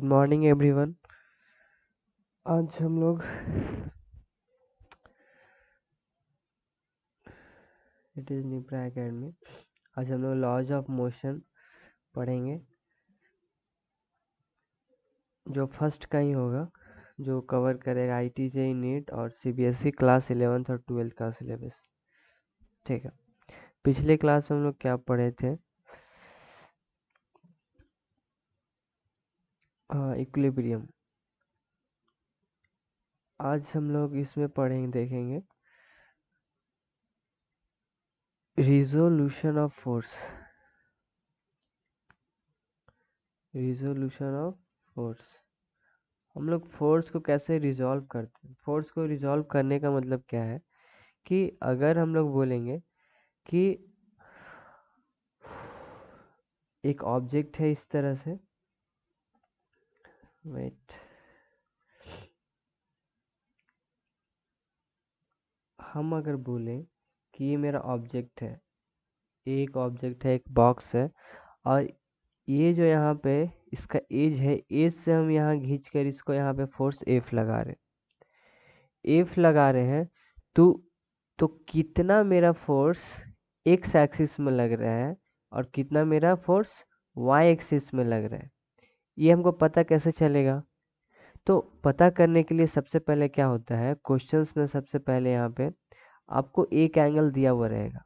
Morning everyone. आज हम लोग इट इज़ निप्रा एकेडमी। आज हम लोग लॉज ऑफ मोशन पढ़ेंगे, जो फर्स्ट का ही होगा, जो कवर करेगा IIT नीट और CBSE क्लास 11th और 12th का सिलेबस। ठीक है, पिछले क्लास में हम लोग क्या पढ़े थे? इक्विलिब्रियम। आज हम लोग इसमें पढ़ेंगे, देखेंगे resolution of force. Resolution of force, हम लोग फोर्स को कैसे रिजॉल्व करते हैं। फोर्स को रिजॉल्व करने का मतलब क्या है कि अगर हम लोग बोलेंगे कि एक ऑब्जेक्ट है इस तरह से, वेट, हम अगर बोलें कि ये मेरा ऑब्जेक्ट है, एक ऑब्जेक्ट है, एक बॉक्स है, और ये जो यहाँ पे इसका एज है, एज से हम यहाँ खींच कर इसको यहाँ पे फोर्स F लगा रहे हैं, तो कितना मेरा फोर्स x एक्सिस में लग रहा है और कितना मेरा फोर्स y एक्सिस में लग रहा है, ये हमको पता कैसे चलेगा? तो पता करने के लिए सबसे पहले क्या होता है, क्वेश्चंस में सबसे पहले यहाँ पे आपको एक एंगल दिया हुआ रहेगा,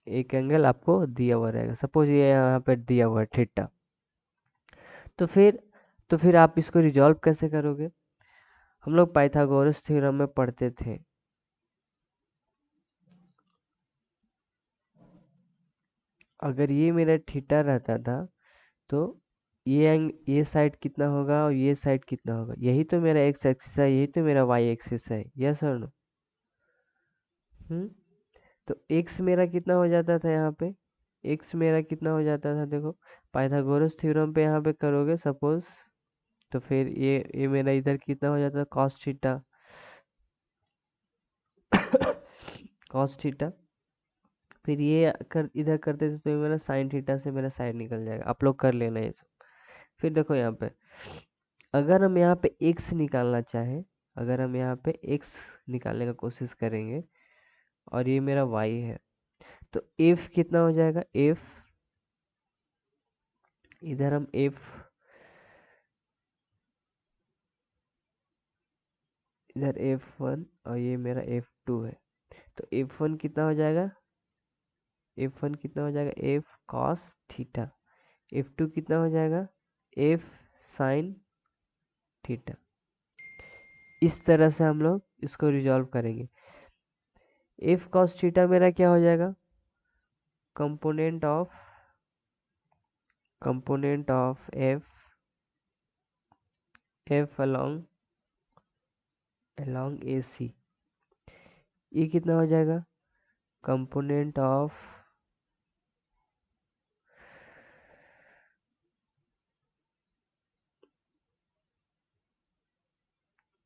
एक एंगल आपको दिया हुआ रहेगा। सपोज ये यहाँ पे दिया हुआ है थीटा। तो फिर आप इसको रिजॉल्व कैसे करोगे? हम लोग पाइथागोरस थ्योरम में पढ़ते थे, अगर ये मेरा थीटा रहता था तो ये साइड कितना होगा और ये साइड कितना होगा, यही तो मेरा एक्स एक्सिस है, यही तो मेरा वाई एक्सिस है। यस और नो? तो एक्स मेरा कितना हो जाता था यहाँ पे, एक्स मेरा कितना हो जाता था, देखो पाइथागोरस थ्योरम पे यहाँ पे करोगे सपोज, तो फिर ये मेरा इधर कितना हो जाता है, कॉस थीटा। कॉस थीटा, फिर ये इधर करते थे तो ये मेरा साइन थीटा से मेरा साइड निकल जाएगा। आप लोग कर लेना ये सब। फिर देखो यहाँ पे, अगर हम यहाँ पे x निकालना चाहें, अगर हम यहाँ पे x निकालने का कोशिश करेंगे और ये मेरा y है, तो f कितना हो जाएगा, f, इधर हम f, इधर f1 और ये मेरा f2 है, तो f1 कितना हो जाएगा, f1 कितना हो जाएगा, f cos थीटा, f2 कितना हो जाएगा, f sin थीटा। इस तरह से हम लोग इसको रिजॉल्व करेंगे। f cos थीटा मेरा क्या हो जाएगा, component of f along AC, ये कितना हो जाएगा, component of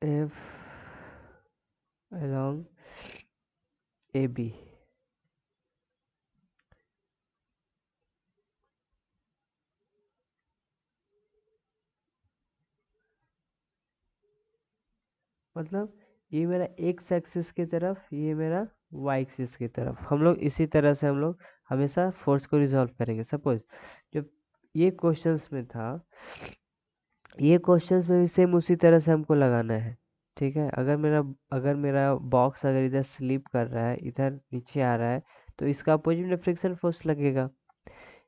f along AB। मतलब ये मेरा x एक्सिस की तरफ, ये मेरा y एक्सिस की तरफ। हम लोग इसी तरह से हम लोग हमेशा फोर्स को रिजॉल्व करेंगे। सपोज जब ये क्वेश्चंस में था, ये क्वेश्चंस में भी सेम उसी तरह से हमको लगाना है। ठीक है, अगर मेरा बॉक्स अगर इधर स्लिप कर रहा है, इधर नीचे आ रहा है, तो इसका अपोजिट में फ्रिक्शन फोर्स लगेगा।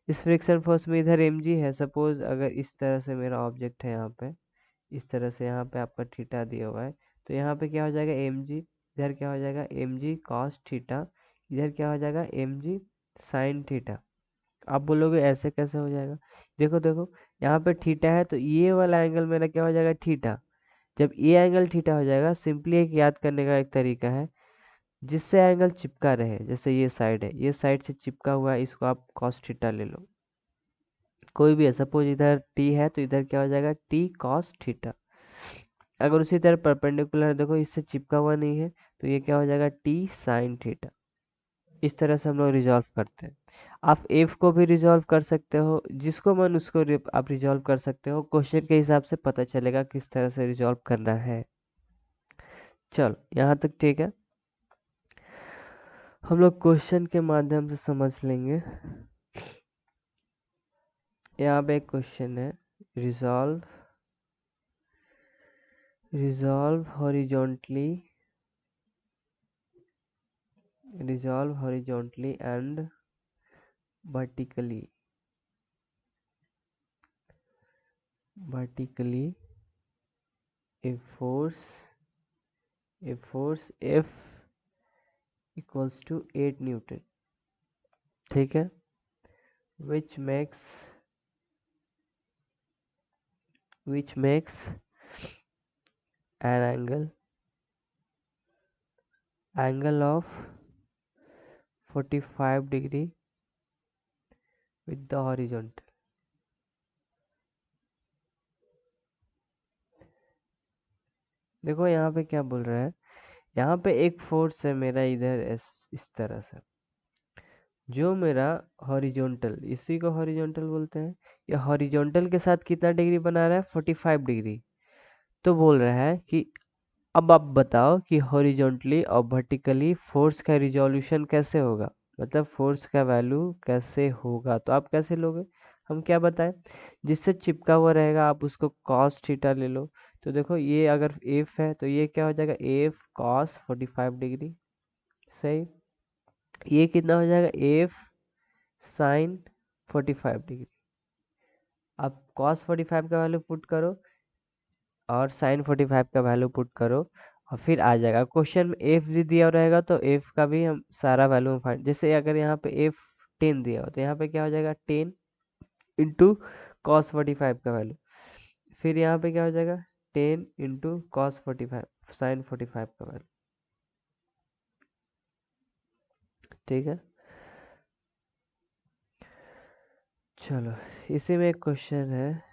इस फ्रिक्शन फोर्स में इधर mg है। सपोज अगर इस तरह से मेरा ऑब्जेक्ट है, यहाँ पे इस तरह से यहाँ पे आपका थीटा दिया हुआ है, तो यहाँ पे क्या हो जाएगा mg, इधर क्या हो जाएगा mg cos थीटा, इधर क्या हो जाएगा mg sin थीटा। आप बोलोगे ऐसे कैसे हो जाएगा? देखो देखो, यहाँ पे थीटा है तो ये वाला एंगल मेरा क्या हो जाएगा, थीटा। जब ये एंगल थीटा हो जाएगा, सिंपली एक याद करने का एक तरीका है, जिससे एंगल चिपका रहे, जैसे ये साइड है, ये साइड से चिपका हुआ है, इसको आप cos थीटा ले लो, कोई भी है। सपोज इधर t है तो इधर क्या हो जाएगा, t cos थीटा। अगर उसी तरह परपेंडिकुलर देखो, इससे चिपका हुआ नहीं है, तो ये क्या हो जाएगा, t sin थीटा। इस तरह से हम लोग रिजॉल्व करते हैं। आप एफ को भी रिजॉल्व कर सकते हो, जिसको मन उसको आप रिजॉल्व कर सकते हो, क्वेश्चन के हिसाब से पता चलेगा किस तरह से रिजॉल्व करना है। चल यहाँ तक ठीक है, हम लोग क्वेश्चन के माध्यम से समझ लेंगे। यहाँ पे एक क्वेश्चन है, resolve horizontally and vertically a force F equals to 8 Newton, ठीक है, which makes an angle of 45 degree with the horizontal। देखो यहाँ पे क्या बोल रहा है, यहाँ पे एक फोर्स है मेरा इधर इस तरह से, जो मेरा हॉरिजॉन्टल, इसी को हॉरिजॉन्टल बोलते हैं, या हॉरिजॉन्टल के साथ कितना डिग्री बना रहा है, 45 डिग्री। तो बोल रहा है कि अब आप बताओ कि हॉरिजॉन्टली और वर्टिकली फोर्स का रिजोल्यूशन कैसे होगा, मतलब फोर्स का वैल्यू कैसे होगा। तो आप कैसे लोगे, हम क्या बताएं, जिससे चिपका हुआ रहेगा आप उसको cos थीटा ले लो। तो देखो ये अगर एफ है तो ये क्या हो जाएगा, एफ cos 45 डिग्री, सही। ये कितना हो जाएगा, एफ साइन 45 डिग्री। अब cos 45 का वैल्यू पुट करो और साइन 45 का वैल्यू पुट करो, और फिर आ जाएगा। क्वेश्चन में एफ भी दिया रहेगा तो एफ का भी हम सारा वैल्यू हम फाइंड, जैसे अगर यहाँ पे एफ 10 दिया हो तो यहाँ पे क्या हो जाएगा, 10 इंटू कॉस 45 का वैल्यू, फिर यहाँ पे क्या हो जाएगा, 10 इंटू कॉस 45 साइन 45 का वैल्यू, ठीक है। चलो इसी में एक क्वेश्चन है,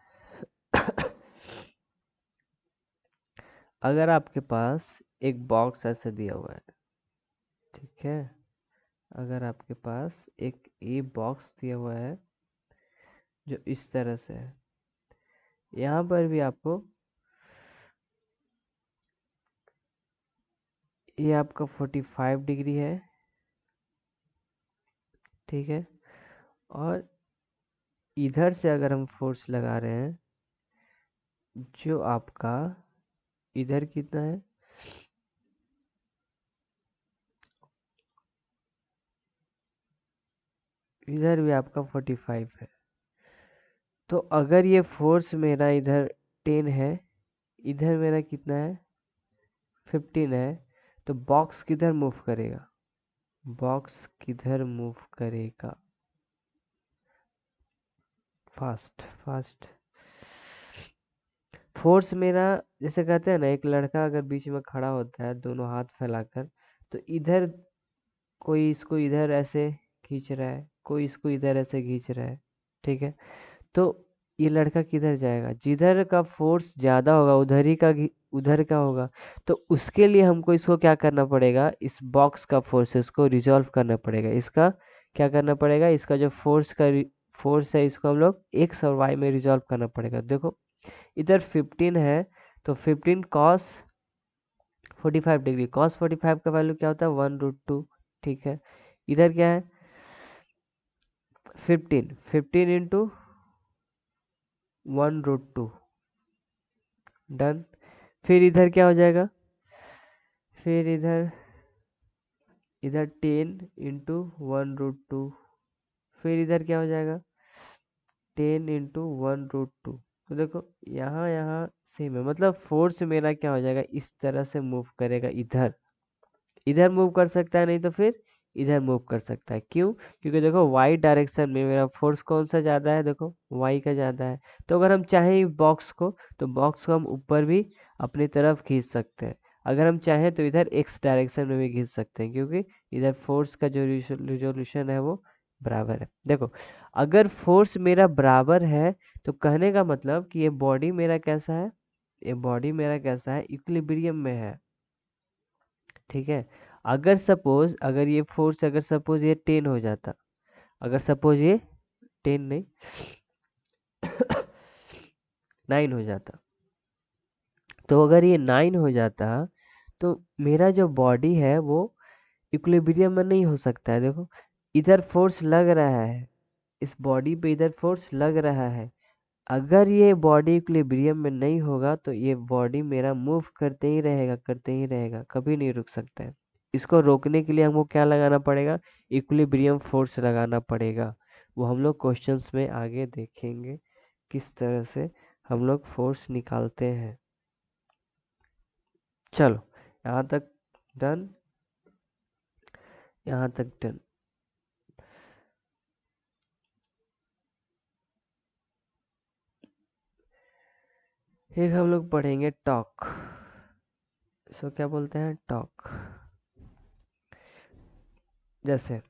अगर आपके पास एक बॉक्स ऐसे दिया हुआ है, ठीक है, अगर आपके पास एक ए बॉक्स दिया हुआ है जो इस तरह से है, यहाँ पर भी आपको, ये आपका 45 डिग्री है, ठीक है, और इधर से अगर हम फोर्स लगा रहे हैं, जो आपका इधर कितना है, इधर भी आपका 45 है। तो अगर ये फोर्स मेरा इधर 10 है, इधर मेरा कितना है, 15 है, तो बॉक्स किधर मूव करेगा, बॉक्स किधर मूव करेगा, फास्ट फास्ट। फोर्स मेरा, जैसे कहते हैं ना, एक लड़का अगर बीच में खड़ा होता है दोनों हाथ फैलाकर, तो इधर कोई इसको इधर ऐसे खींच रहा है, कोई इसको इधर ऐसे खींच रहा है, ठीक है। तो ये लड़का किधर जाएगा, जिधर का फोर्स ज्यादा होगा उधर ही का उधर का होगा। तो उसके लिए हमको इसको क्या करना पड़ेगा, इस बॉक्स का फोर्सेस को रिजॉल्व करना पड़ेगा, इसका क्या करना पड़ेगा, इसका जो फोर्स है इसको हम लोग एक्स और वाई में रिजॉल्व करना पड़ेगा। देखो इधर 15 है, तो 15 कॉस 45 डिग्री, कॉस 45 का वैल्यू क्या होता है, 1√2, ठीक है। इधर क्या है, 15 इंटू 1√2, डन। फिर इधर क्या हो जाएगा, फिर इधर इधर 10 इंटू 1√2, फिर इधर क्या हो जाएगा, 10 इंटू 1√2। तो देखो यहाँ यहाँ सेम है, मतलब फोर्स मेरा क्या हो जाएगा, इस तरह से मूव करेगा, इधर इधर मूव कर सकता है, नहीं तो फिर इधर मूव कर सकता है। क्यों, क्योंकि देखो वाई डायरेक्शन में मेरा फोर्स कौन सा ज़्यादा है, देखो वाई का ज़्यादा है। तो अगर हम चाहें बॉक्स को, तो बॉक्स को हम ऊपर भी अपनी तरफ खींच सकते हैं, अगर हम चाहें तो इधर एक्स डायरेक्शन में भी खींच सकते हैं, क्योंकि इधर फोर्स का जो रिजोल्यूशन है वो बराबर है। देखो अगर फोर्स मेरा बराबर है, तो कहने का मतलब कि ये बॉडी मेरा कैसा है, ये बॉडी मेरा कैसा है, इक्विलिब्रियम में है, ठीक है। अगर ये फोर्स अगर सपोज ये 10 हो जाता, अगर सपोज ये 10 नहीं 9 हो जाता, तो अगर ये 9 हो जाता तो मेरा जो बॉडी है वो इक्विलिब्रियम में नहीं हो सकता है। देखो इधर फोर्स लग रहा है, इस बॉडी पे इधर फोर्स लग रहा है। अगर ये बॉडी इक्विलिब्रियम में नहीं होगा तो ये बॉडी मेरा मूव करते ही रहेगा, करते ही रहेगा, कभी नहीं रुक सकता है। इसको रोकने के लिए हमको क्या लगाना पड़ेगा? इक्विलिब्रियम फोर्स लगाना पड़ेगा। वो हम लोग क्वेश्चंस में आगे देखेंगे किस तरह से हम लोग फोर्स निकालते हैं। चलो यहाँ तक डन, यहाँ तक डन। एक हम लोग पढ़ेंगे टॉक। इसको क्या बोलते हैं? टॉक। जैसे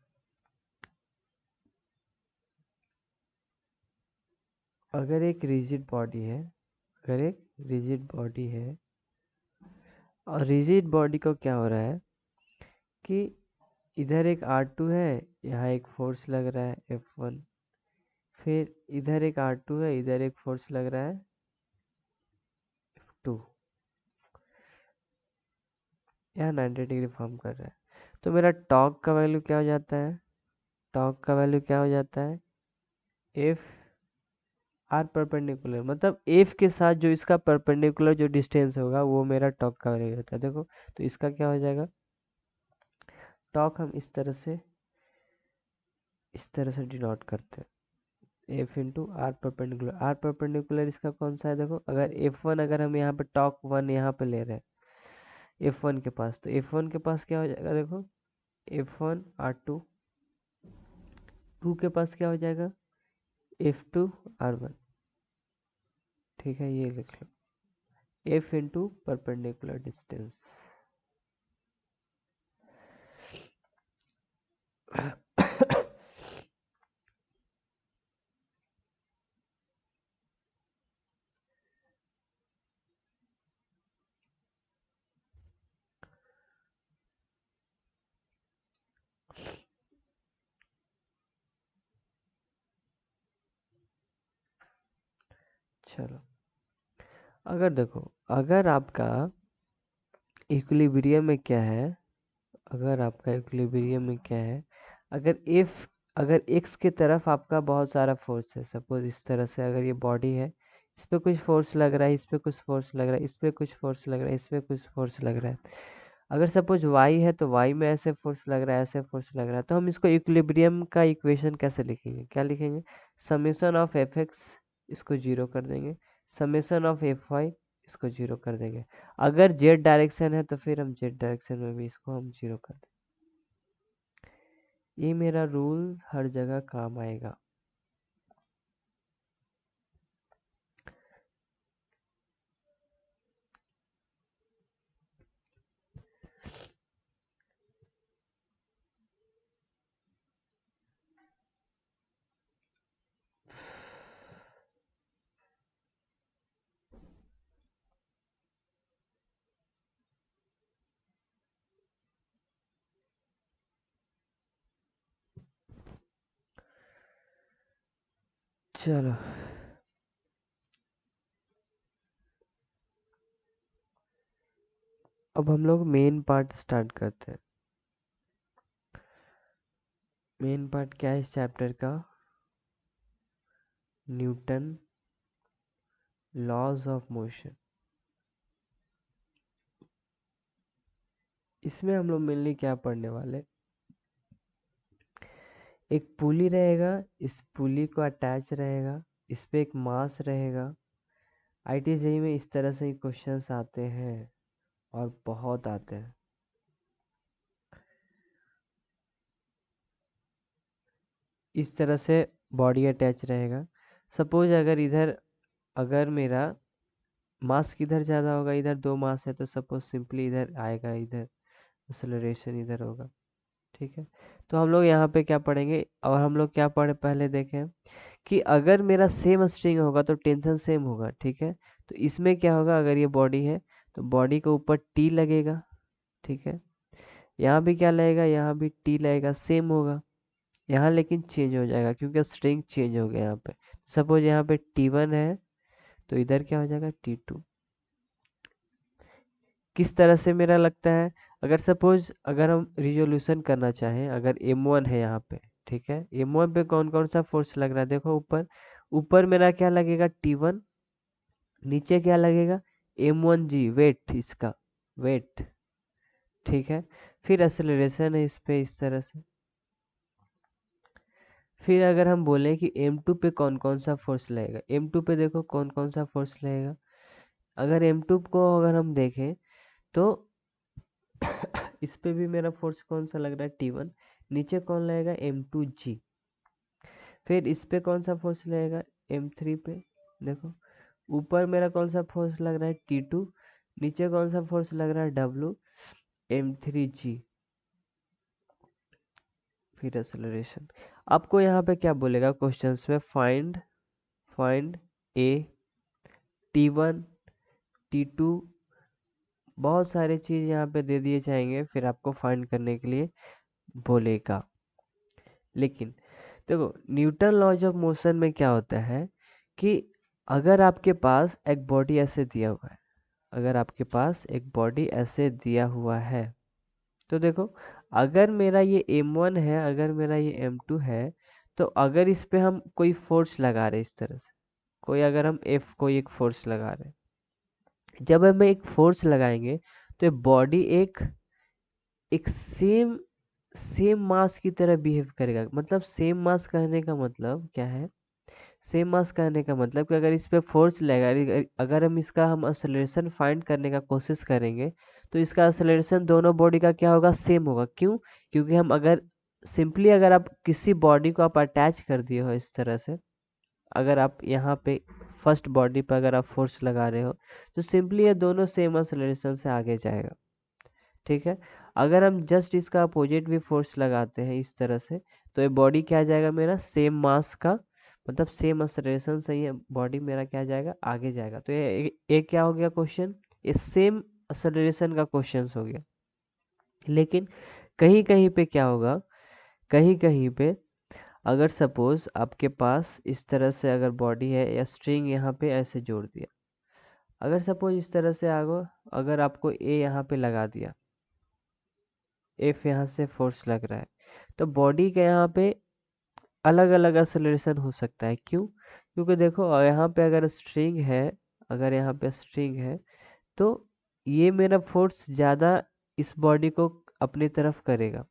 अगर एक रिजिड बॉडी है, अगर एक रिजिड बॉडी है और रिजिड बॉडी को क्या हो रहा है कि इधर एक R2 है, यहाँ एक फोर्स लग रहा है F1, फिर इधर एक R2 है, इधर एक फोर्स लग रहा है F2, यहाँ 90 डिग्री फॉर्म कर रहा है। तो मेरा टॉर्क का वैल्यू क्या हो जाता है? टॉर्क का वैल्यू क्या हो जाता है? एफ आर परपेंडिकुलर, मतलब एफ के साथ जो इसका परपेंडिकुलर जो डिस्टेंस होगा वो मेरा टॉर्क का वैल्यू होता है। देखो तो इसका क्या हो जाएगा? टॉर्क हम इस तरह से डिनोट करते हैं, F into R perpendicular. R perpendicular इसका कौन सा है? देखो अगर एफ वन, अगर हम यहाँ पे टॉर्क वन यहाँ पे ले रहे हैं एफ वन के पास, तो एफ वन के पास क्या हो जाएगा? देखो F one R two, two के पास क्या हो जाएगा? F two R one. ठीक है, ये लिख लो, एफ इंटू परपेंडिकुलर डिस्टेंस। चलो अगर देखो, अगर आपका इक्विलिब्रियम में क्या है, अगर आपका इक्विलिब्रियम में क्या है, अगर इफ अगर एक्स की तरफ आपका बहुत सारा फोर्स है, सपोज इस तरह से अगर ये बॉडी है, इस पे कुछ फोर्स लग रहा है, इस पे कुछ फोर्स लग रहा है, इस पे कुछ फोर्स लग रहा है, इस पे कुछ फोर्स लग रहा है। अगर सपोज वाई है तो वाई में ऐसे फोर्स लग रहा है, ऐसे फोर्स लग रहा है, तो हम इसको इक्विलिब्रियम का इक्वेशन कैसे लिखेंगे? क्या लिखेंगे? समेशन ऑफ एफ एक्स, इसको जीरो कर देंगे, समेशन ऑफ एफ वाई, इसको जीरो कर देंगे। अगर जेड डायरेक्शन है तो फिर हम जेड डायरेक्शन में भी इसको हम जीरो कर देंगे। ये मेरा रूल हर जगह काम आएगा। चलो अब हम लोग मेन पार्ट स्टार्ट करते हैं। मेन पार्ट क्या है इस चैप्टर का? Newton laws of motion. इसमें हम लोग मेनली क्या पढ़ने वाले? एक पुली रहेगा, इस पुली को अटैच रहेगा, इस पे एक मास रहेगा। आईटीजेई में इस तरह से क्वेश्चंस आते हैं और बहुत आते हैं। इस तरह से बॉडी अटैच रहेगा। सपोज अगर इधर, अगर मेरा मास किधर ज़्यादा होगा, इधर दो मास है, तो सपोज सिंपली इधर आएगा, इधर एक्सेलरेशन इधर होगा। ठीक है, तो हम लोग यहाँ पे क्या पढ़ेंगे, और हम लोग क्या पढ़े पहले देखें कि अगर मेरा सेम स्ट्रिंग होगा तो टेंशन सेम होगा। ठीक है, तो इसमें क्या होगा, अगर ये बॉडी है तो बॉडी के ऊपर टी लगेगा। ठीक है, यहाँ भी क्या लगेगा, यहाँ भी टी लगेगा, सेम होगा। यहाँ लेकिन चेंज हो जाएगा क्योंकि स्ट्रिंग चेंज हो गया यहाँ पे। सपोज यहाँ पे T1 है तो इधर क्या हो जाएगा T2। किस तरह से मेरा लगता है, अगर सपोज अगर हम रिजोल्यूशन करना चाहें, अगर M1 है यहाँ पे, ठीक है, M1 पे कौन कौन सा फोर्स लग रहा है, देखो ऊपर, ऊपर मेरा क्या लगेगा T1, नीचे क्या लगेगा M1G, वेट, इसका वेट, ठीक है। फिर एक्सेलरेशन है इस पे इस तरह से। फिर अगर हम बोलें कि M2 पे कौन कौन सा फोर्स लगेगा, M2 पे देखो कौन कौन सा फोर्स लगेगा। अगर M2 को अगर हम देखें तो इस पे भी मेरा फोर्स कौन सा लग रहा है T1, नीचे कौन लगेगा M2G। फिर इस पे कौन सा फोर्स लगेगा M3 पे, देखो ऊपर मेरा कौन सा फोर्स लग रहा है T2, नीचे कौन सा फोर्स लग रहा है W, M3G। फिर एक्सेलरेशन, आपको यहाँ पे क्या बोलेगा क्वेश्चंस में, फाइंड ए T1 T2, बहुत सारे चीज यहाँ पे दे दिए जाएंगे, फिर आपको फाइंड करने के लिए बोलेगा। लेकिन देखो न्यूटन लॉज ऑफ मोशन में क्या होता है कि अगर आपके पास एक बॉडी ऐसे दिया हुआ है, अगर आपके पास एक बॉडी ऐसे दिया हुआ है, तो देखो अगर मेरा ये M1 है, अगर मेरा ये M2 है, तो अगर इस पे हम कोई फोर्स लगा रहे इस तरह से, कोई अगर हम कोई एक फोर्स लगा रहे, जब हम एक फोर्स लगाएंगे तो बॉडी एक एक सेम मास की तरह बिहेव करेगा। मतलब सेम मास कहने का मतलब क्या है, सेम मास कहने का मतलब कि अगर इस पे फोर्स लगेगा, अगर हम इसका हम एक्सेलरेशन फाइंड करने का कोशिश करेंगे तो इसका एक्सेलरेशन दोनों बॉडी का क्या होगा, सेम होगा। क्यों, क्योंकि हम अगर सिंपली अगर आप किसी बॉडी को आप अटैच कर दिए हो इस तरह से, अगर आप यहाँ पे फर्स्ट बॉडी पर अगर आप फोर्स लगा रहे हो तो सिंपली ये दोनों सेम एक्सेलरेशन से आगे जाएगा, ठीक है। अगर हम जस्ट इसका अपोजिट भी फोर्स लगाते हैं इस तरह से, तो ये बॉडी क्या जाएगा मेरा, सेम मास का, मतलब सेम एक्सेलरेशन से ये बॉडी मेरा क्या जाएगा, आगे जाएगा। तो ये क्या हो गया क्वेश्चन, ये सेम एक्सेलरेशन का क्वेश्चन हो गया। लेकिन कहीं कहीं पे क्या होगा, कहीं कहीं पे अगर सपोज आपके पास इस तरह से अगर बॉडी है या स्ट्रिंग यहाँ पे ऐसे जोड़ दिया, अगर सपोज इस तरह से आगो, अगर आपको ए यहाँ पे लगा दिया, एफ यहाँ से फोर्स लग रहा है, तो बॉडी के यहाँ पे अलग अलग एक्सेलरेशन हो सकता है। क्यों, क्योंकि देखो यहाँ पे अगर स्ट्रिंग है, अगर यहाँ पे स्ट्रिंग है तो ये मेरा फोर्स ज़्यादा इस बॉडी को अपनी तरफ करेगा,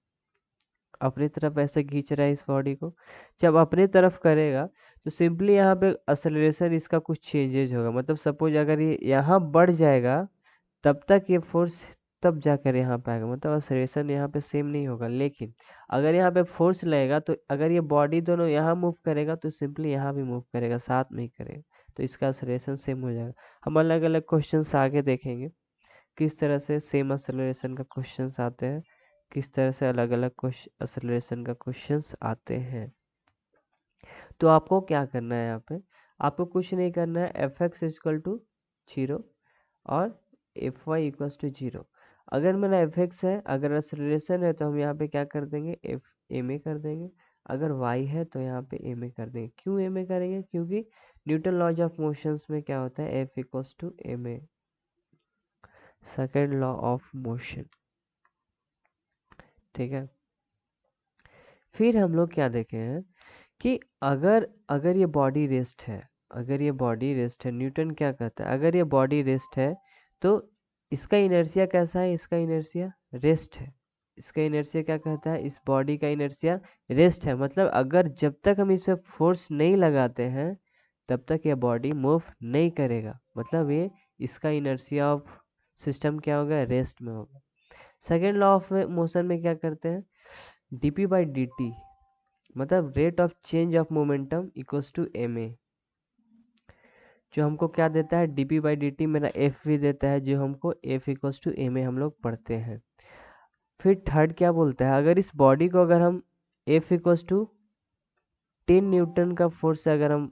अपनी तरफ ऐसे खींच रहा है इस बॉडी को। जब अपनी तरफ करेगा तो सिंपली यहाँ पे एक्सेलरेशन इसका कुछ चेंजेज होगा। मतलब सपोज अगर ये यहाँ बढ़ जाएगा तब तक ये फोर्स तब जाकर यहाँ पे आएगा, मतलब एक्सेलरेशन यहाँ पे सेम नहीं होगा। लेकिन अगर यहाँ पे फोर्स लगेगा तो अगर ये बॉडी दोनों यहाँ मूव करेगा तो सिंपली यहाँ भी मूव करेगा, साथ में ही करेगा, तो इसका एक्सेलरेशन सेम हो जाएगा। हम अलग अलग क्वेश्चंस आगे देखेंगे किस तरह से सेम एक्सेलरेशन का क्वेश्चंस आते हैं, किस तरह से अलग अलग एक्सेलरेशन का क्वेश्चंस आते हैं। तो आपको क्या करना है, यहाँ पे आपको कुछ नहीं करना है, एफ एक्स इक्वल टू 0 और एफ वाई इक्वल टू 0। अगर मेरा एफ एक्स है, अगर एक्सेलरेशन है तो हम यहाँ पे क्या कर देंगे, एफ एम ए कर देंगे। अगर वाई है तो यहाँ पे एम ए कर देंगे। क्यों एम ए करेंगे, क्योंकि न्यूटन लॉज ऑफ मोशंस में क्या होता है, F equal to M A, second law of motion, ठीक है। फिर हम लोग क्या देखे हैं कि अगर अगर ये बॉडी रेस्ट है, अगर ये बॉडी रेस्ट है, न्यूटन क्या कहता है, अगर ये बॉडी रेस्ट है तो इसका इनर्शिया कैसा है, इसका इनर्शिया रेस्ट है। इसका इनर्शिया क्या कहता है, इस बॉडी का इनर्शिया रेस्ट है। मतलब अगर जब तक हम इस पे फोर्स नहीं लगाते हैं तब तक ये बॉडी मूव नहीं करेगा। मतलब ये इसका इनर्शिया ऑफ सिस्टम क्या होगा, रेस्ट में होगा। सेकेंड लॉ ऑफ मोशन में क्या करते हैं, dp बाई dt, मतलब rate of change of momentum equals to M A, जो हमको क्या देता है, dp बाई dt मेरा एफ भी देता है, जो हमको F equals to M A हम लोग पढ़ते हैं। फिर थर्ड क्या बोलता है, अगर इस बॉडी को अगर हम एफ इक्वल्स टू 10 न्यूटन का फोर्स से अगर हम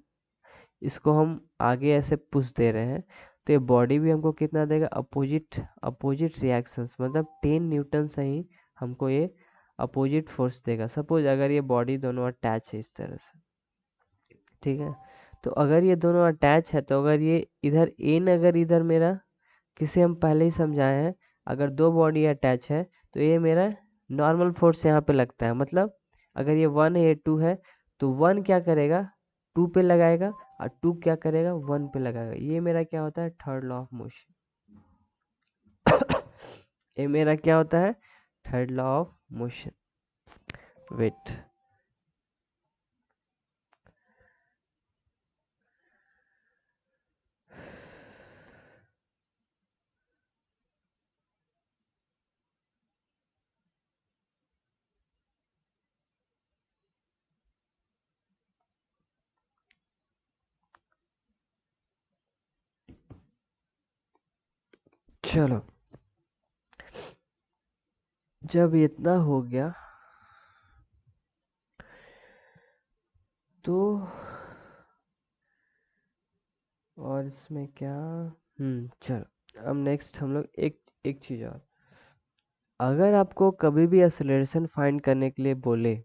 इसको हम आगे ऐसे पुश दे रहे हैं तो ये बॉडी भी हमको कितना देगा, अपोजिट अपोजिट रिएक्शंस, मतलब 10 न्यूटन से ही हमको ये अपोजिट फोर्स देगा। सपोज अगर ये बॉडी दोनों अटैच है इस तरह से, ठीक है, तो अगर ये दोनों अटैच है तो अगर ये इधर एन, अगर इधर मेरा किसे हम पहले ही समझाए हैं, अगर दो बॉडी अटैच है तो ये मेरा नॉर्मल फोर्स यहाँ पे लगता है। मतलब अगर ये 1 है ये 2 है तो 1 क्या करेगा 2 पे लगाएगा और 2 क्या करेगा 1 पे लगाएगा। ये मेरा क्या होता है थर्ड लॉ ऑफ मोशन। ये मेरा क्या होता है third law of motion. Wait, चलो जब इतना हो गया तो और इसमें क्या, चलो अब नेक्स्ट हम लोग एक एक चीज और, अगर आपको कभी भी एक्सेलरेशन फाइंड करने के लिए बोले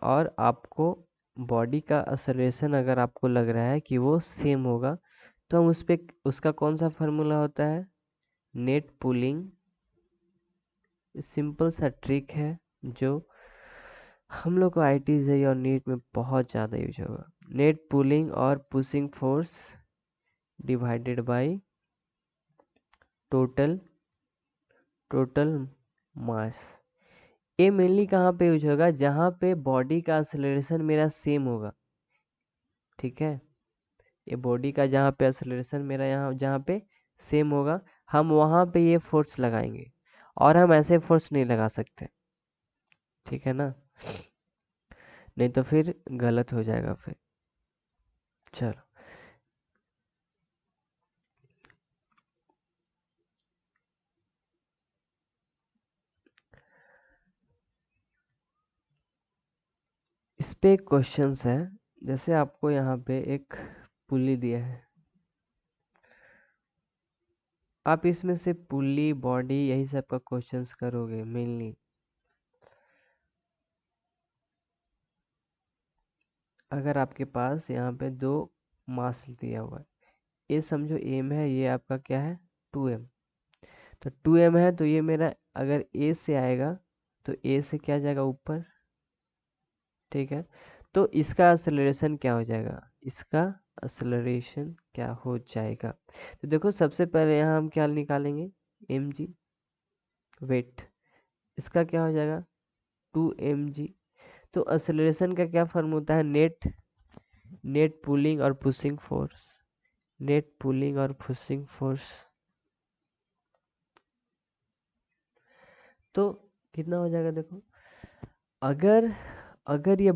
और आपको बॉडी का एक्सेलरेशन अगर आपको लग रहा है कि वो सेम होगा तो हम उस पे उसका कौन सा फार्मूला होता है नेट पुलिंग। सिंपल सा ट्रिक है जो हम लोग को IIT और नीट में बहुत ज़्यादा यूज होगा। नेट पुलिंग और pushing force divided by total total mass. ये मेनली कहाँ पे यूज होगा जहाँ पे बॉडी का एक्सेलरेशन मेरा सेम होगा, ठीक है। ये बॉडी का जहाँ पे एक्सेलरेशन मेरा यहाँ जहाँ पे सेम होगा हम वहाँ पे ये फोर्स लगाएंगे और हम ऐसे फोर्स नहीं लगा सकते, ठीक है ना, नहीं तो फिर गलत हो जाएगा फिर। चलो इस पे एक क्वेश्चन है, जैसे आपको यहाँ पे एक पुल्ली दिया है, आप इसमें से पुल्ली बॉडी यही सब का क्वेश्चंस करोगे मेनली। अगर आपके पास यहाँ पे दो मास दिया हुआ है, ये समझो एम है, ये आपका क्या है 2m, तो 2m है तो ये मेरा अगर ए से आएगा तो ए से क्या जाएगा ऊपर, ठीक है। तो इसका एक्सेलरेशन क्या हो जाएगा, इसका एक्सेलरेशन क्या हो जाएगा, तो देखो सबसे पहले यहाँ हम क्या निकालेंगे mg वेट, इसका क्या हो जाएगा 2mg। तो एक्सेलरेशन का क्या फॉर्म होता है नेट नेट पुलिंग और पुशिंग फोर्स, नेट पुलिंग और पुशिंग फोर्स। तो कितना हो जाएगा देखो, अगर अगर ये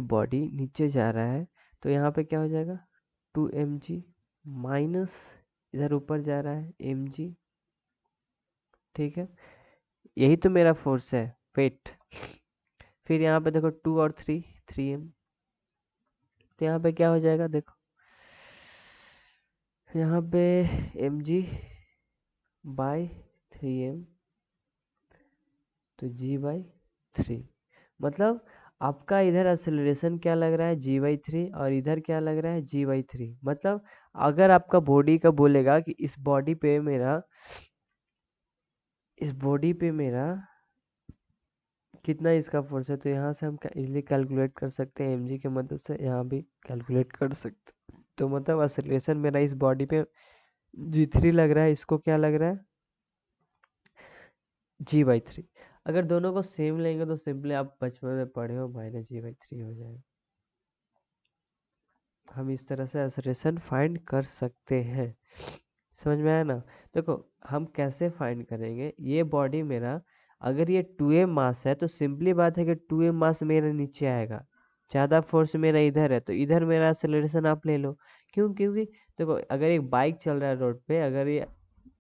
बॉडी नीचे जा रहा है तो यहाँ पे क्या हो जाएगा 2mg माइनस इधर ऊपर जा रहा है mg, ठीक है, यही तो मेरा फोर्स है वेट। फिर यहाँ पे देखो 2 और 3 3m, तो यहाँ पे क्या हो जाएगा देखो, यहाँ पे mg बाई 3m तो g बाई 3, मतलब आपका इधर एक्सेलरेशन क्या लग रहा है g/3 और इधर क्या लग रहा है g/3। मतलब अगर आपका बॉडी का बोलेगा कि इस बॉडी पे मेरा कितना इसका फोर्स है, तो यहाँ से हम इजिली कैलकुलेट कर सकते हैं mg की मदद से, यहाँ भी कैलकुलेट कर सकते हैं। तो मतलब एक्सेलरेशन मेरा इस बॉडी पे g3 लग रहा है, इसको क्या लग रहा है g/3। अगर दोनों को सेम लेंगे तो सिंपली आप बचपन में पढ़े हो माइनस g/3 हो जाएगा। हम इस तरह से एक्सेलरेशन फाइंड कर सकते हैं, समझ में आया ना। देखो हम कैसे फाइंड करेंगे, ये बॉडी मेरा अगर ये 2m मास है तो सिंपली बात है कि 2m मास मेरा नीचे आएगा, ज़्यादा फोर्स मेरा इधर है तो इधर मेरा एक्सेलरेशन आप ले लो। क्यों, क्योंकि देखो अगर एक बाइक चल रहा है रोड पे, अगर ये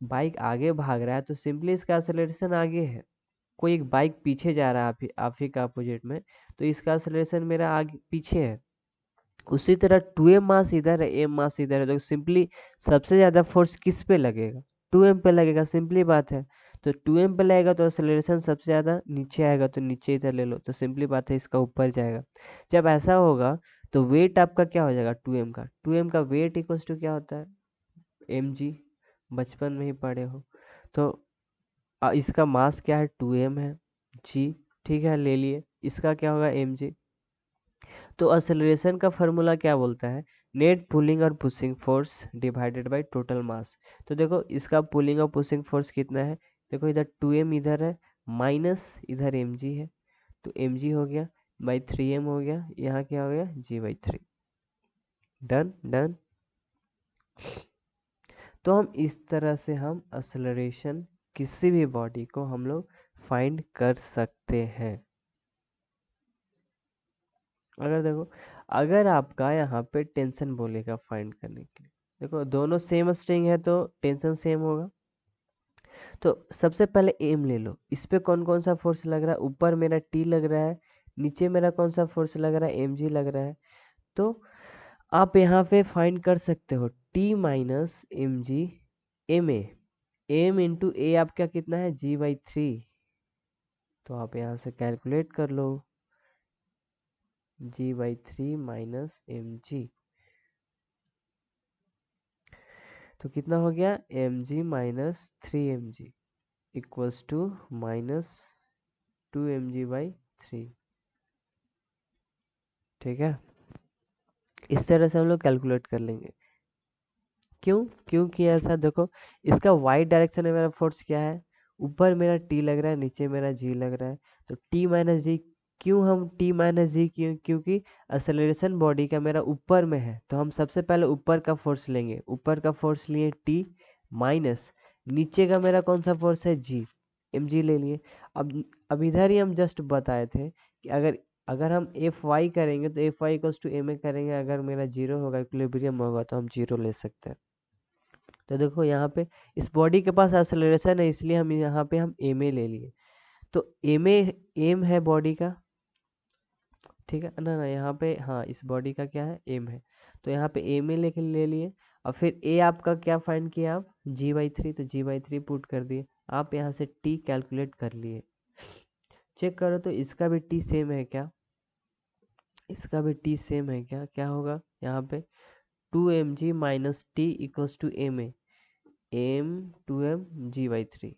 बाइक आगे भाग रहा है तो सिंपली इसका एक्सेलरेशन आगे है, कोई एक बाइक पीछे जा रहा है आप ही का अपोजिट में, तो इसका एक्सेलरेशन मेरा आगे पीछे है। उसी तरह 2m मास इधर है m मास इधर है तो सिंपली सबसे ज्यादा फोर्स किस पे लगेगा 2m पे लगेगा, सिंपली बात है। तो 2m पे लगेगा तो एक्सेलरेशन सबसे ज़्यादा, नीचे आएगा तो नीचे इधर ले लो, तो सिंपली बात है इसका ऊपर जाएगा। जब ऐसा होगा तो वेट आपका क्या हो जाएगा 2m का, 2m का वेट इक्वल्स टू क्या होता है mg, बचपन में ही पढ़े हो। तो इसका मास क्या है 2m है g, ठीक है ले लिए, इसका क्या होगा mg। तो एक्सेलरेशन का फॉर्मूला क्या बोलता है, नेट पुलिंग और pushing force divided by total mass. तो देखो इसका पुलिंग और पुशिंग फोर्स कितना है, देखो इधर 2m इधर है, माइनस इधर mg है, तो mg हो गया बाई 3m हो गया, यहाँ क्या हो गया g/3। Done done. तो हम इस तरह से हम एक्सेलरेशन किसी भी बॉडी को हम लोग फाइंड कर सकते हैं। अगर देखो, अगर आपका यहाँ पे टेंशन बोलेगा फाइंड करने के लिए, देखो दोनों सेम स्ट्रिंग है तो टेंशन सेम होगा। तो सबसे पहले एम ले लो, इस पे कौन कौन सा फोर्स लग रहा है, ऊपर मेरा टी लग रहा है, नीचे मेरा कौन सा फोर्स लग रहा है एम जी लग रहा है। तो आप यहाँ पे फाइंड कर सकते हो T minus M G M A, M into A आपका कितना है g/3। तो आप यहाँ से कैलकुलेट कर लो g/3 माइनस एम जी, तो कितना हो गया mg-3mg इक्वल्स टू -2mg/3। ठीक है, इस तरह से हम लोग कैलकुलेट कर लेंगे। क्यों, क्योंकि ऐसा देखो, इसका वाई डायरेक्शन में मेरा फोर्स क्या है, ऊपर मेरा टी लग रहा है, नीचे मेरा जी लग रहा है, तो टी माइनस जी। क्यों हम टी माइनस जी, क्यों, क्योंकि एक्सेलरेशन बॉडी का मेरा ऊपर में है, तो हम सबसे पहले ऊपर का फोर्स लेंगे, ऊपर का फोर्स लिए टी माइनस नीचे का मेरा कौन सा फोर्स है जी, एम जी ले लिए। अब इधर ही हम जस्ट बताए थे कि अगर अगर हम एफ वाई करेंगे तो F Y equals to M A करेंगे, अगर मेरा जीरो होगा इक्विलिब्रियम होगा तो हम जीरो ले सकते हैं। तो देखो यहाँ पे इस बॉडी के पास एक्सेलरेशन है, इसलिए हम यहाँ पे हम एम ए ले लिए। तो एम ए एम है बॉडी का, ठीक है ना, यहाँ पे हाँ इस बॉडी का क्या है एम है, तो यहाँ पे एम ए लेके ले लिए। और फिर ए आपका क्या फाइंड किया आप g/3, तो g/3 पुट कर दिए। आप यहाँ से टी कैलकुलेट कर लिए, चेक करो तो इसका भी टी सेम है क्या, इसका भी टी सेम है क्या, क्या होगा यहाँ पे 2mg minus T equals to M A, M 2m g/3।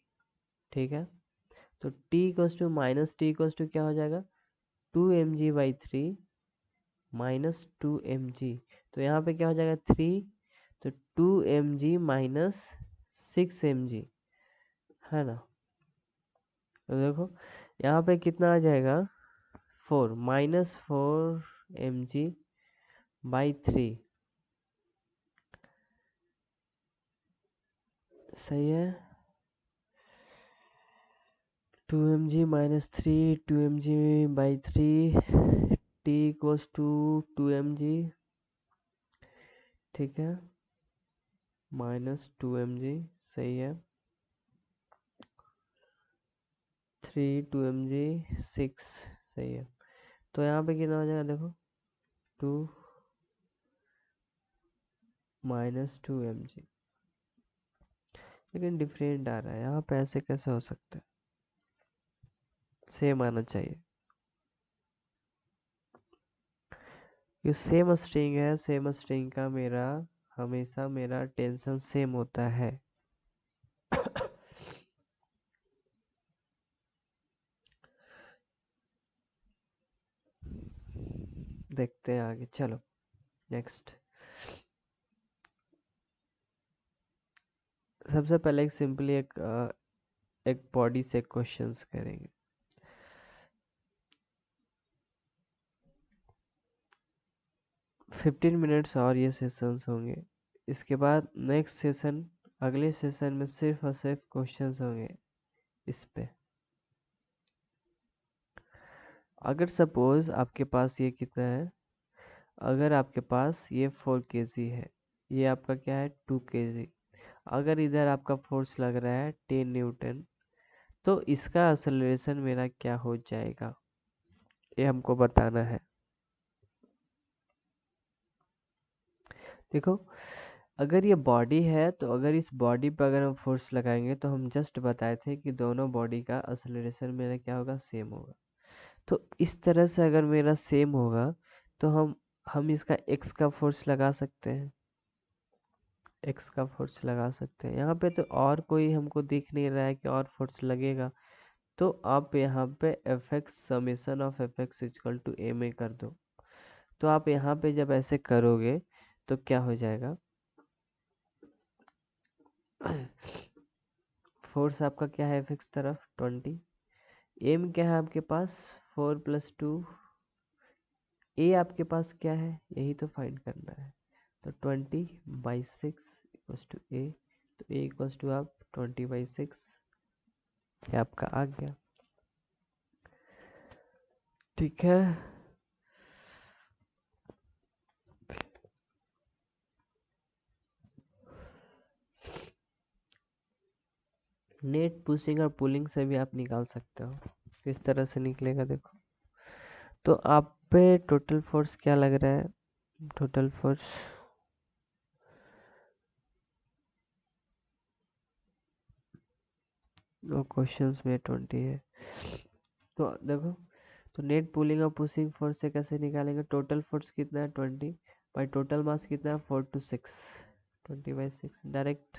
ठीक है, तो t equals to minus T equals to क्या हो जाएगा 2mg/3 माइनस 2mg, तो यहाँ पे क्या हो जाएगा 3, तो 2mg माइनस 6mg, है ना। तो देखो यहाँ पे कितना आ जाएगा 4 माइनस 4mg/3, सही है। 2mg minus 3, 2mg/3, t equals to 2mg, ठीक है, माइनस 2mg, सही है, 3 2mg 6, सही है। तो यहाँ पे कितना हो जाएगा देखो 2 माइनस 2mg, लेकिन डिफरेंट आ रहा है यहाँ पे, ऐसे कैसे हो सकता है, सेम आना चाहिए। ये सेम स्ट्रिंग है, सेम स्ट्रिंग का मेरा हमेशा मेरा टेंशन सेम होता है। देखते हैं आगे, चलो नेक्स्ट। सबसे पहले एक सिंपली एक बॉडी से क्वेश्चंस करेंगे। फिफ्टीन मिनट्स और ये सेशंस होंगे, इसके बाद नेक्स्ट सेशन, अगले सेशन में सिर्फ और सिर्फ क्वेश्चंस होंगे इस पे। अगर सपोज आपके पास ये कितना है, अगर आपके पास ये 4 kg है, ये आपका क्या है 2 kg, अगर इधर आपका फोर्स लग रहा है 10 न्यूटन, तो इसका एक्सेलरेशन मेरा क्या हो जाएगा, ये हमको बताना है। देखो अगर ये बॉडी है तो अगर इस बॉडी पर अगर हम फोर्स लगाएंगे तो हम जस्ट बताए थे कि दोनों बॉडी का एक्सेलरेशन मेरा क्या होगा, सेम होगा। तो इस तरह से अगर मेरा सेम होगा तो हम इसका एक्स का फोर्स लगा सकते हैं, एक्स का फोर्स लगा सकते हैं। यहाँ पे तो और कोई हमको दिख नहीं रहा है कि और फोर्स लगेगा, तो आप यहाँ पे F X summation of F X equal to A में कर दो। तो आप यहाँ पे जब ऐसे करोगे तो क्या हो जाएगा, फोर्स आपका क्या है एफ एक्स तरफ 20, एम क्या है आपके पास 4 + 2, ए आपके पास क्या है यही तो फाइंड करना है। तो 20/6 इक्वल्स टू ए, तो ए इक्वल्स टू आप 20/6, ये आपका आ गया। ठीक है, नेट पुशिंग और पुलिंग से भी आप निकाल सकते हो। किस तरह से निकलेगा देखो, तो आप पे टोटल फोर्स क्या लग रहा है, टोटल फोर्स वो क्वेश्चंस में 20 है। तो देखो, तो नेट पुलिंग और पुशिंग फोर्स से कैसे निकालेंगे, टोटल फोर्स कितना है 20 बाई टोटल मास कितना है 4 to 6, 20/6 डायरेक्ट।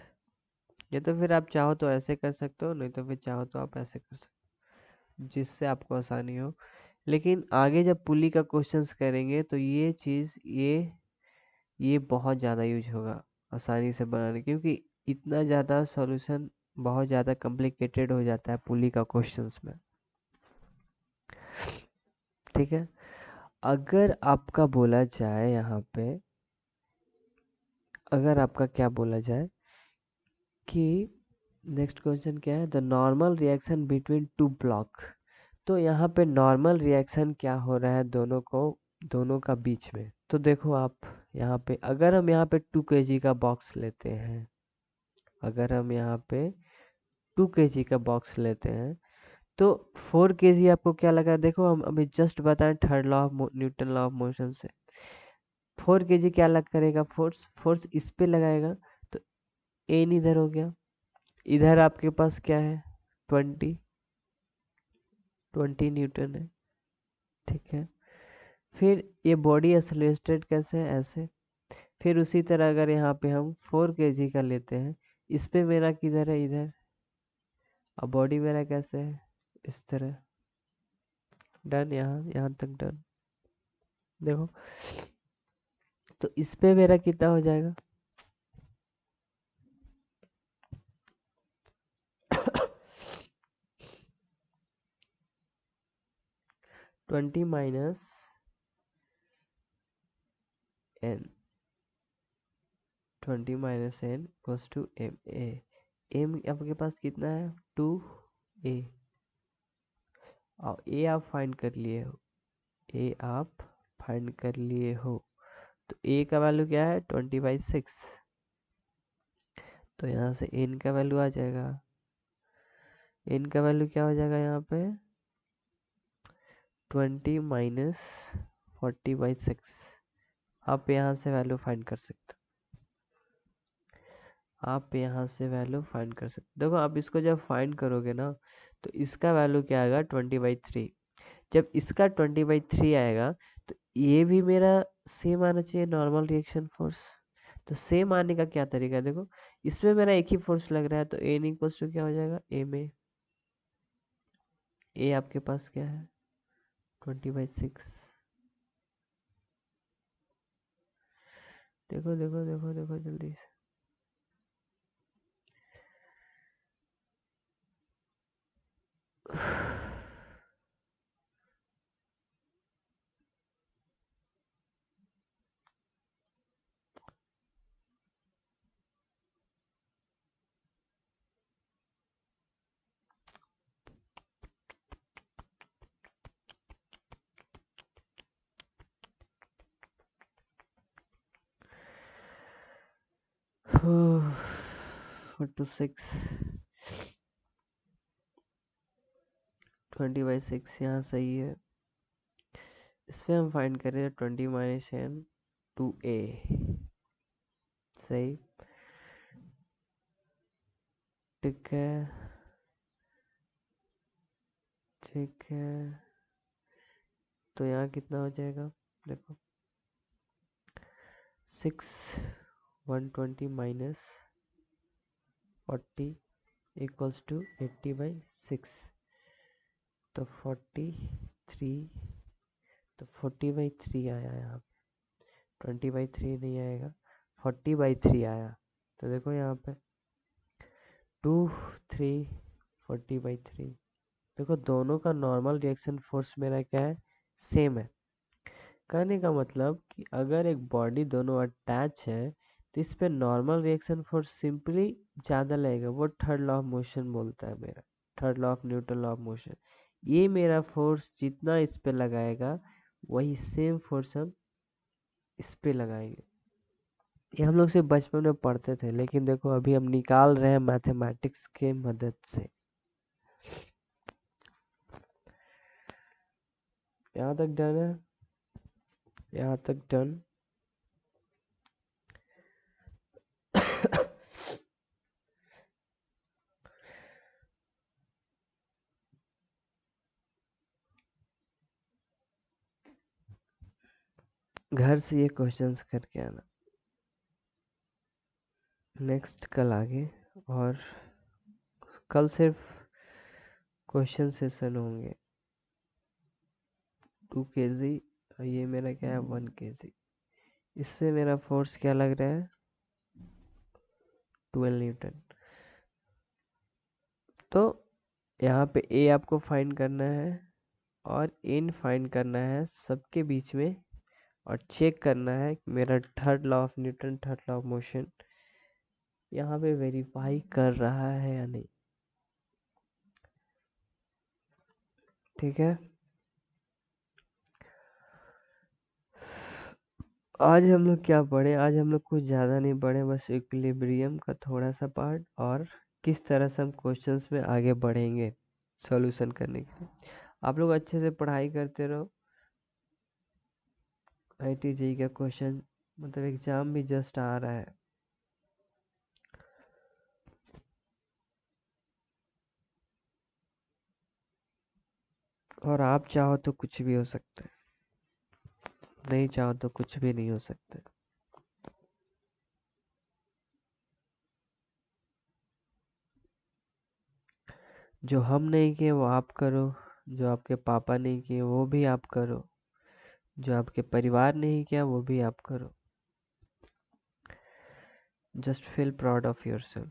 ये तो फिर आप चाहो तो ऐसे कर सकते हो, नहीं तो फिर चाहो तो आप ऐसे कर सकते हो, जिससे आपको आसानी हो। लेकिन आगे जब पुली का क्वेश्चंस करेंगे तो ये चीज़ ये बहुत ज़्यादा यूज होगा आसानी से बनाने, क्योंकि इतना ज़्यादा सॉल्यूशन बहुत ज़्यादा कॉम्प्लिकेटेड हो जाता है पुली का क्वेश्चंस में। ठीक है, अगर आपका बोला जाए यहाँ पे, अगर आपका क्या बोला जाए कि नेक्स्ट क्वेश्चन क्या है, the normal reaction between two block. तो यहाँ पे नॉर्मल रिएक्शन क्या हो रहा है दोनों का बीच में। तो देखो आप यहाँ पे, अगर हम यहाँ पे 2 kg का बॉक्स लेते हैं, अगर हम यहाँ पे 2 kg का बॉक्स लेते हैं तो 4 kg आपको क्या लगा, देखो हम अभी जस्ट बताएं third law of Newton law of motion से, 4 kg क्या लग करेगा, फोर्स फोर्स इस पे लगाएगा, तो एन इधर हो गया, इधर आपके पास क्या है 20 20 न्यूटन है। ठीक है, फिर ये बॉडी एक्सेलरेटेड कैसे है, ऐसे। फिर उसी तरह अगर यहाँ पे हम 4 kg का लेते हैं, इस पे मेरा किधर है, इधर, अब बॉडी मेरा कैसे है, इस तरह। डन, यहाँ यहाँ तक डन। देखो, तो इस पे मेरा कितना हो जाएगा, 20 minus N, 20 - n equals to M A. M आपके पास कितना है 2 ए, और ए आप फाइंड कर लिए हो, ए आप फाइंड कर लिए हो। तो ए का वैल्यू क्या है 20/6, तो यहाँ से एन का वैल्यू आ जाएगा, एन का वैल्यू क्या हो जाएगा यहाँ पे 20 - 40/6। आप यहाँ से वैल्यू फाइंड कर सकते हो, आप यहाँ से वैल्यू फाइंड कर सकते हो। देखो आप इसको जब फाइंड करोगे ना, तो इसका वैल्यू क्या आएगा 20/3। जब इसका 20/3 आएगा तो ये भी मेरा सेम आना चाहिए नॉर्मल रिएक्शन फोर्स। तो सेम आने का क्या तरीका है, देखो इसमें मेरा एक ही फोर्स लग रहा है, तो एन इक्वल्स टू क्या हो जाएगा ए में, ए आपके पास क्या है 20/6। देखो देखो देखो देखो जल्दी से, फोर टू सिक्स 20/6 यहाँ सही है। इसमें हम फाइंड करें 20 - n 2a, सही। ठीक है, ठीक है। तो यहाँ कितना हो जाएगा, देखो 6 120 माइनस 40 इक्वल्स टू 80/6। तो 43, तो 40/3 आया यहाँ पे, 20/3 नहीं आएगा, 40/3 आया। तो देखो यहाँ पे 2 3 40/3। देखो दोनों का नॉर्मल रिएक्शन फोर्स मेरा क्या है, सेम है। कहने का मतलब कि अगर एक बॉडी दोनों अटैच है तो इस पे नॉर्मल रिएक्शन फोर्स सिंपली ज़्यादा लगेगा। वो थर्ड लॉ ऑफ मोशन बोलता है मेरा, third law of Newton law of motion. ये मेरा फोर्स जितना इस पे लगाएगा वही सेम फोर्स हम इस पे लगाएंगे। ये हम लोग सिर्फ बचपन में पढ़ते थे, लेकिन देखो अभी हम निकाल रहे हैं मैथमेटिक्स के मदद से। यहाँ तक डन है, यहाँ तक डन। घर से ये क्वेश्चंस करके आना, नेक्स्ट कल आगे। और कल सिर्फ क्वेश्चन सेशन होंगे। 2 kg, ये मेरा क्या है 1 kg। इससे मेरा फोर्स क्या लग रहा है, 12 न्यूटन। तो यहाँ पे ए आपको फाइंड करना है और इन फाइंड करना है सबके बीच में, और चेक करना है कि मेरा third law of Newton, third law of motion यहाँ पे वेरीफाई कर रहा है या नहीं। ठीक है, आज हम लोग क्या पढ़े, आज हम लोग कुछ ज़्यादा नहीं पढ़े, बस इक्विलिब्रियम का थोड़ा सा पार्ट और किस तरह से हम क्वेश्चंस में आगे बढ़ेंगे सॉल्यूशन करने के लिए। आप लोग अच्छे से पढ़ाई करते रहो। IIT-JEE का क्वेश्चन मतलब एग्ज़ाम भी जस्ट आ रहा है। और आप चाहो तो कुछ भी हो सकता है, नहीं चाहो तो कुछ भी नहीं हो सकता। जो हम नहीं किए वो आप करो, जो आपके पापा नहीं किए वो भी आप करो, जो आपके परिवार नहीं किया वो भी आप करो। Just feel proud of yourself.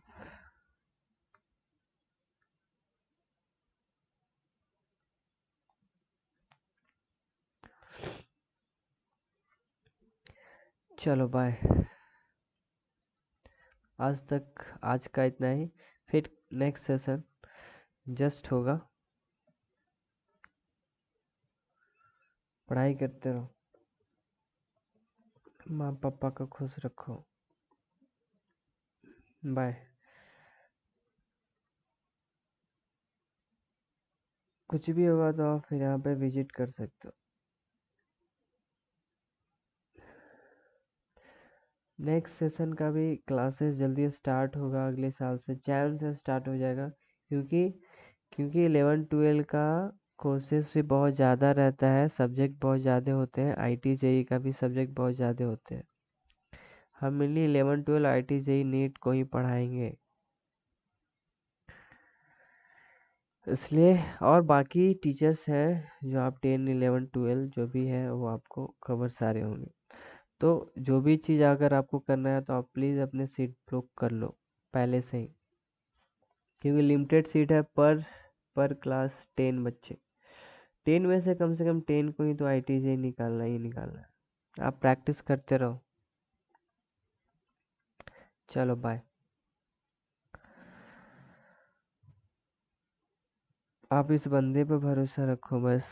चलो बाय। आज का इतना ही, फिर नेक्स्ट सेशन जस्ट होगा। पढ़ाई करते रहो, माँ पापा को खुश रखो। बाय। कुछ भी होगा तो आप फिर यहाँ पे विजिट कर सकते हो। नेक्स्ट सेशन का भी क्लासेस जल्दी स्टार्ट होगा, अगले साल से जैन से स्टार्ट हो जाएगा। क्योंकि क्योंकि 11 12 का कोर्सेज भी बहुत ज़्यादा रहता है, सब्जेक्ट बहुत ज़्यादा होते हैं, IIT-JEE का भी सब्जेक्ट बहुत ज़्यादा होते हैं। हम मेनली 11 12 IIT-JEE नीट को ही पढ़ाएंगे इसलिए। और बाकी टीचर्स हैं जो आप 10 11 12 जो भी है वो आपको कवर सारे होंगे। तो जो भी चीज़ अगर आपको करना है तो आप प्लीज़ अपने सीट बुक कर लो पहले से ही, क्योंकि लिमिटेड सीट है पर क्लास 10 बच्चे। 10 में से कम 10 को ही तो IIT-JEE निकालना ही निकालना है। आप प्रैक्टिस करते रहो। चलो बाय। आप इस बंदे पे भरोसा रखो बस।